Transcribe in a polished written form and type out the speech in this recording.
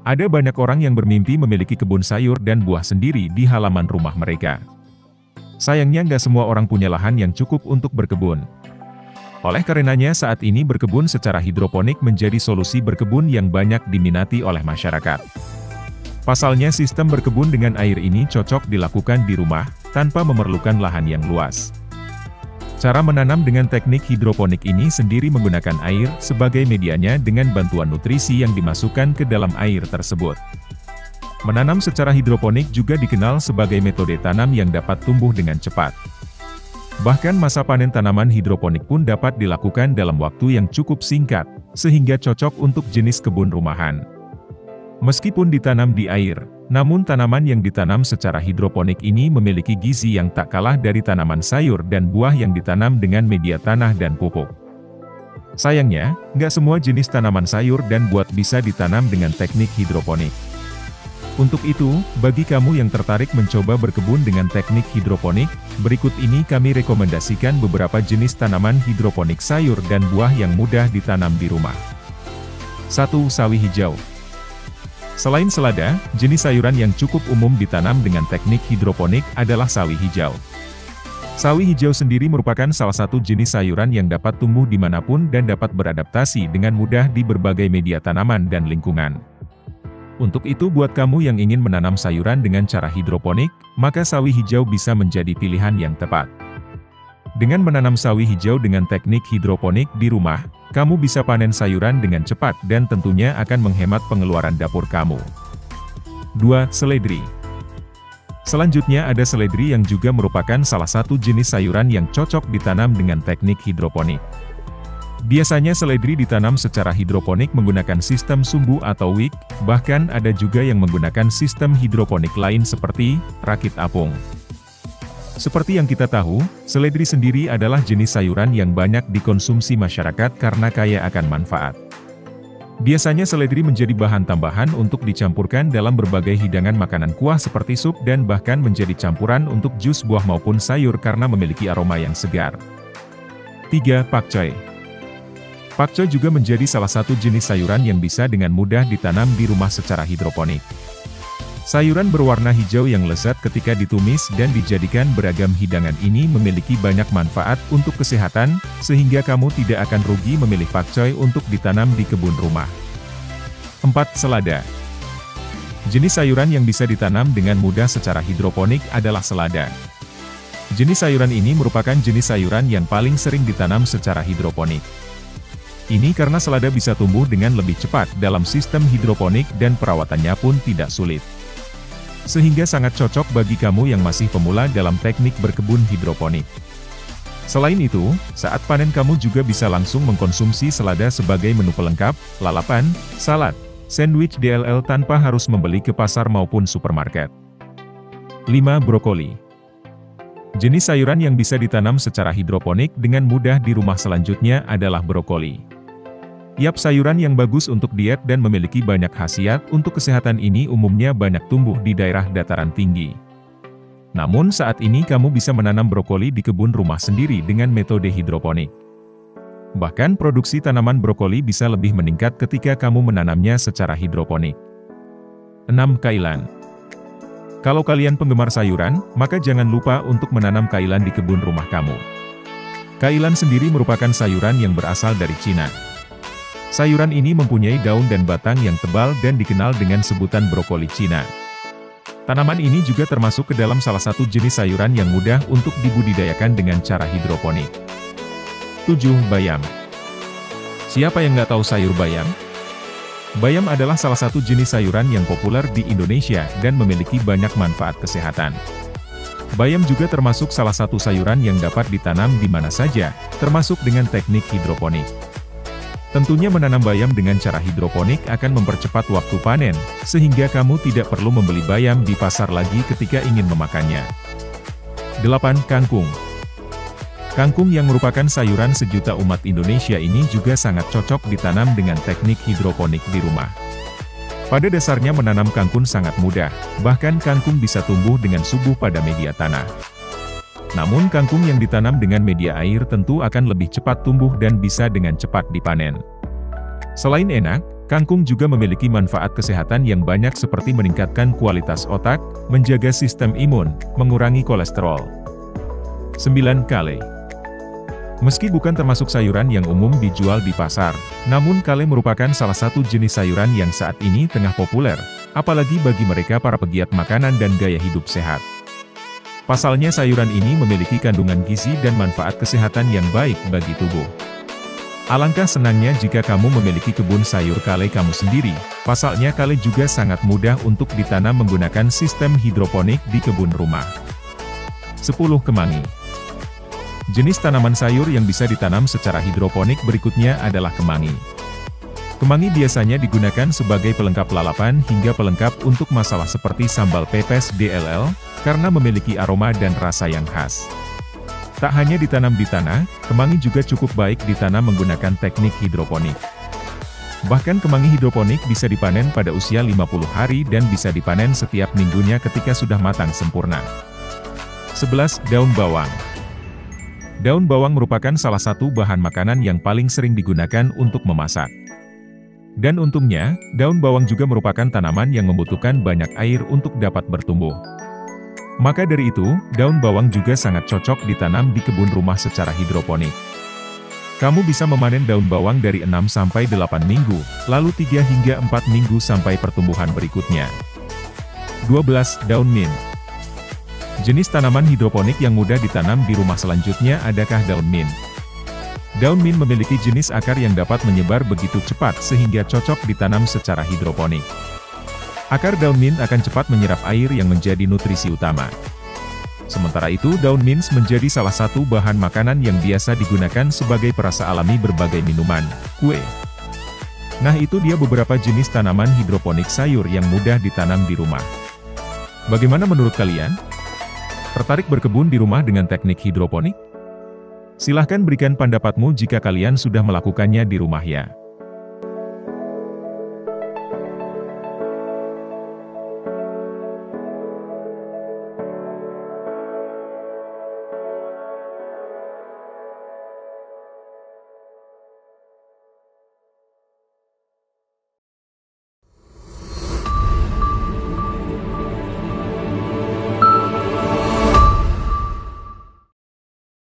Ada banyak orang yang bermimpi memiliki kebun sayur dan buah sendiri di halaman rumah mereka. Sayangnya nggak semua orang punya lahan yang cukup untuk berkebun. Oleh karenanya saat ini berkebun secara hidroponik menjadi solusi berkebun yang banyak diminati oleh masyarakat. Pasalnya sistem berkebun dengan air ini cocok dilakukan di rumah, tanpa memerlukan lahan yang luas. Cara menanam dengan teknik hidroponik ini sendiri menggunakan air sebagai medianya dengan bantuan nutrisi yang dimasukkan ke dalam air tersebut. Menanam secara hidroponik juga dikenal sebagai metode tanam yang dapat tumbuh dengan cepat. Bahkan masa panen tanaman hidroponik pun dapat dilakukan dalam waktu yang cukup singkat, sehingga cocok untuk jenis kebun rumahan. Meskipun ditanam di air, namun tanaman yang ditanam secara hidroponik ini memiliki gizi yang tak kalah dari tanaman sayur dan buah yang ditanam dengan media tanah dan pupuk. Sayangnya, nggak semua jenis tanaman sayur dan buah bisa ditanam dengan teknik hidroponik. Untuk itu, bagi kamu yang tertarik mencoba berkebun dengan teknik hidroponik, berikut ini kami rekomendasikan beberapa jenis tanaman hidroponik sayur dan buah yang mudah ditanam di rumah. 1. Sawi hijau. Selain selada, jenis sayuran yang cukup umum ditanam dengan teknik hidroponik adalah sawi hijau. Sawi hijau sendiri merupakan salah satu jenis sayuran yang dapat tumbuh dimanapun dan dapat beradaptasi dengan mudah di berbagai media tanaman dan lingkungan. Untuk itu buat kamu yang ingin menanam sayuran dengan cara hidroponik, maka sawi hijau bisa menjadi pilihan yang tepat. Dengan menanam sawi hijau dengan teknik hidroponik di rumah, kamu bisa panen sayuran dengan cepat dan tentunya akan menghemat pengeluaran dapur kamu. 2. Seledri. Selanjutnya ada seledri yang juga merupakan salah satu jenis sayuran yang cocok ditanam dengan teknik hidroponik. Biasanya seledri ditanam secara hidroponik menggunakan sistem sumbu atau wick, bahkan ada juga yang menggunakan sistem hidroponik lain seperti rakit apung. Seperti yang kita tahu, seledri sendiri adalah jenis sayuran yang banyak dikonsumsi masyarakat karena kaya akan manfaat. Biasanya seledri menjadi bahan tambahan untuk dicampurkan dalam berbagai hidangan makanan kuah seperti sup dan bahkan menjadi campuran untuk jus buah maupun sayur karena memiliki aroma yang segar. 3. Pakcoy. Pakcoy juga menjadi salah satu jenis sayuran yang bisa dengan mudah ditanam di rumah secara hidroponik. Sayuran berwarna hijau yang lezat ketika ditumis dan dijadikan beragam hidangan ini memiliki banyak manfaat untuk kesehatan, sehingga kamu tidak akan rugi memilih pakcoy untuk ditanam di kebun rumah. 4. Selada. Jenis sayuran yang bisa ditanam dengan mudah secara hidroponik adalah selada. Jenis sayuran ini merupakan jenis sayuran yang paling sering ditanam secara hidroponik. Ini karena selada bisa tumbuh dengan lebih cepat dalam sistem hidroponik dan perawatannya pun tidak sulit. Sehingga sangat cocok bagi kamu yang masih pemula dalam teknik berkebun hidroponik. Selain itu, saat panen kamu juga bisa langsung mengkonsumsi selada sebagai menu pelengkap, lalapan, salad, sandwich DLL tanpa harus membeli ke pasar maupun supermarket. 5. Brokoli. Jenis sayuran yang bisa ditanam secara hidroponik dengan mudah di rumah selanjutnya adalah brokoli. Yap, sayuran yang bagus untuk diet dan memiliki banyak khasiat untuk kesehatan ini umumnya banyak tumbuh di daerah dataran tinggi. Namun saat ini kamu bisa menanam brokoli di kebun rumah sendiri dengan metode hidroponik. Bahkan produksi tanaman brokoli bisa lebih meningkat ketika kamu menanamnya secara hidroponik. 6. Kailan. Kalau kalian penggemar sayuran, maka jangan lupa untuk menanam kailan di kebun rumah kamu. Kailan sendiri merupakan sayuran yang berasal dari Cina. Sayuran ini mempunyai daun dan batang yang tebal dan dikenal dengan sebutan brokoli Cina. Tanaman ini juga termasuk ke dalam salah satu jenis sayuran yang mudah untuk dibudidayakan dengan cara hidroponik. 7. Bayam. Siapa yang nggak tahu sayur bayam? Bayam adalah salah satu jenis sayuran yang populer di Indonesia dan memiliki banyak manfaat kesehatan. Bayam juga termasuk salah satu sayuran yang dapat ditanam di mana saja, termasuk dengan teknik hidroponik. Tentunya menanam bayam dengan cara hidroponik akan mempercepat waktu panen, sehingga kamu tidak perlu membeli bayam di pasar lagi ketika ingin memakannya. 8. Kangkung. Kangkung yang merupakan sayuran sejuta umat Indonesia ini juga sangat cocok ditanam dengan teknik hidroponik di rumah. Pada dasarnya menanam kangkung sangat mudah, bahkan kangkung bisa tumbuh dengan subur pada media tanah. Namun kangkung yang ditanam dengan media air tentu akan lebih cepat tumbuh dan bisa dengan cepat dipanen. Selain enak, Kangkung juga memiliki manfaat kesehatan yang banyak seperti meningkatkan kualitas otak, menjaga sistem imun, mengurangi kolesterol. 9. Kale. Meski bukan termasuk sayuran yang umum dijual di pasar, namun kale merupakan salah satu jenis sayuran yang saat ini tengah populer, apalagi bagi mereka para pegiat makanan dan gaya hidup sehat. Pasalnya sayuran ini memiliki kandungan gizi dan manfaat kesehatan yang baik bagi tubuh. Alangkah senangnya jika kamu memiliki kebun sayur kale kamu sendiri. Pasalnya kale juga sangat mudah untuk ditanam menggunakan sistem hidroponik di kebun rumah. 10. Kemangi. Jenis tanaman sayur yang bisa ditanam secara hidroponik berikutnya adalah kemangi. Kemangi biasanya digunakan sebagai pelengkap lalapan hingga pelengkap untuk masalah seperti sambal pepes DLL, karena memiliki aroma dan rasa yang khas. Tak hanya ditanam di tanah, kemangi juga cukup baik ditanam menggunakan teknik hidroponik. Bahkan kemangi hidroponik bisa dipanen pada usia 50 hari dan bisa dipanen setiap minggunya ketika sudah matang sempurna. 11. Daun bawang. Daun bawang merupakan salah satu bahan makanan yang paling sering digunakan untuk memasak. Dan untungnya, daun bawang juga merupakan tanaman yang membutuhkan banyak air untuk dapat bertumbuh. Maka dari itu, daun bawang juga sangat cocok ditanam di kebun rumah secara hidroponik. Kamu bisa memanen daun bawang dari 6-8 minggu, lalu 3 hingga 4 minggu sampai pertumbuhan berikutnya. 12. Daun mint. Jenis tanaman hidroponik yang mudah ditanam di rumah selanjutnya adakah daun mint. Daun mint memiliki jenis akar yang dapat menyebar begitu cepat sehingga cocok ditanam secara hidroponik. Akar daun mint akan cepat menyerap air yang menjadi nutrisi utama. Sementara itu daun mint menjadi salah satu bahan makanan yang biasa digunakan sebagai perasa alami berbagai minuman, kue. Nah itu dia beberapa jenis tanaman hidroponik sayur yang mudah ditanam di rumah. Bagaimana menurut kalian? Tertarik berkebun di rumah dengan teknik hidroponik? Silahkan berikan pendapatmu jika kalian sudah melakukannya di rumah ya.